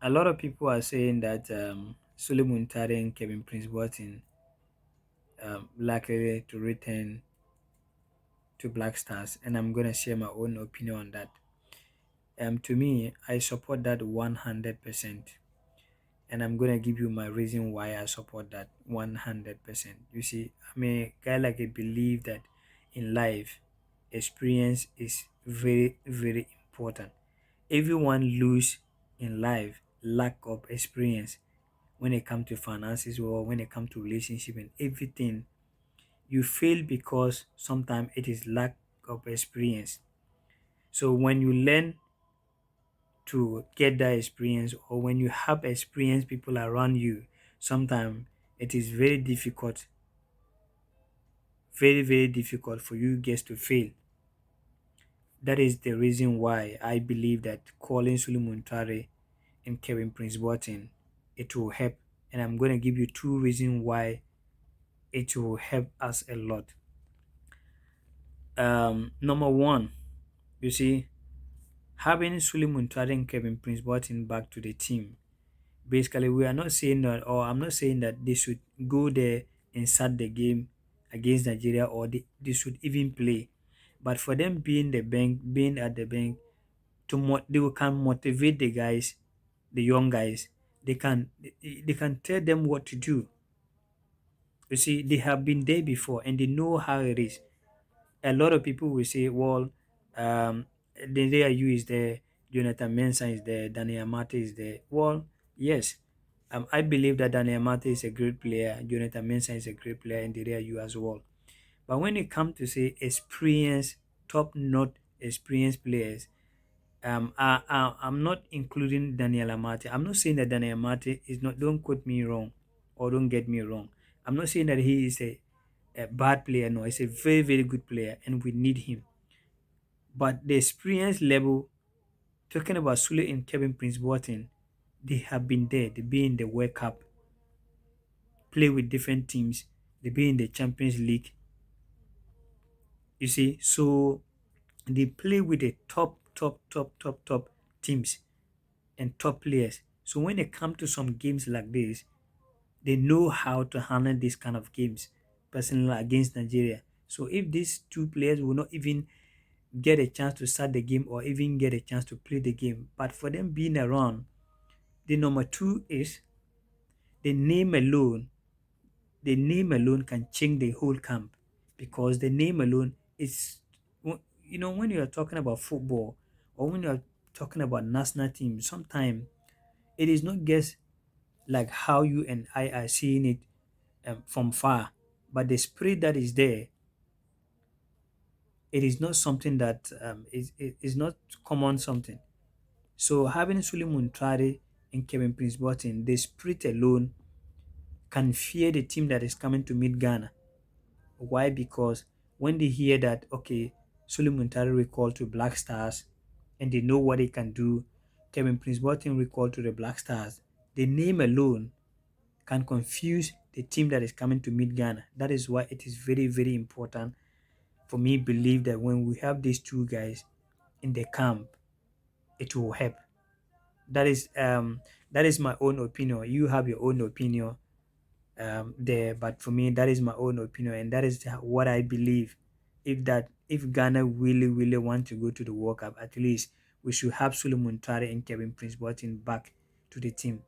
A lot of people are saying that Sulley Muntari and Kevin-Prince Boateng likely to return to Black Stars, and I'm gonna share my own opinion on that. To me, I support that 100%, and I'm gonna give you my reason why I support that 100%. You see, I'm a guy like I believe that in life, experience is very very important. Everyone lose in life lack of experience when it comes to finances or when it comes to relationship and everything. You fail because sometimes it is lack of experience. So when you learn to get that experience or when you have experienced people around you, sometimes it is very difficult, very, very difficult for you guys to fail. That is the reason why I believe that calling Sulu Muntare and Kevin Prince Boateng, it will help. And I'm going to give you two reasons why it will help us a lot. Number one, you see, having Sulu Muntare and Kevin Prince Boateng back to the team. Basically, we are not saying that, or I'm not saying that they should go there and start the game against Nigeria, or they should even play. But for them being the bank, being at the bank, they can motivate the guys, the young guys. They can tell them what to do. You see, they have been there before and they know how it is. A lot of people will say, well, the you is there, Jonathan Mensah is there, Daniel Amate is there. Well, yes, I believe that Daniel Amate is a great player, Jonathan Mensah is a great player, and the you as well. But when it comes to say experience, top notch experienced players, I'm not including Daniel Amate. I'm not saying that Daniel Amate is not. Don't quote me wrong, or don't get me wrong. I'm not saying that he is a bad player. No, he's a very very good player, and we need him. But the experience level, talking about Sule and Kevin Prince Boateng, they have been there. They be in the World Cup, play with different teams. They be in the Champions League. You see, so they play with the top teams and top players. So when it comes to some games like this, they know how to handle these kind of games, personally against Nigeria. So if these two players will not even get a chance to start the game or even get a chance to play the game, but for them being around, the number two is the name alone. The name alone can change the whole camp because the name alone is, when you are talking about football or when you are talking about national team, sometimes it is not just like how you and I are seeing it from far, but the spirit that is there, it is not something that is not common something. So having Suleiman Trade and Kevin Prince Boateng, the spirit alone can fear the team that is coming to meet Ghana. Why? Because when they hear that, okay, Suleiman Trade recalled to Black Stars and they know what he can do, Kevin Prince Boateng recalled to the Black Stars, the name alone can confuse the team that is coming to meet Ghana. That is why it is very, very important for me believe that when we have these two guys in the camp, it will help. That is that is my own opinion. You have your own opinion there, but for me that is my own opinion, and that is what I believe. If Ghana really really want to go to the World Cup, at least we should have Solomon Tare and Kevin Prince Boateng back to the team.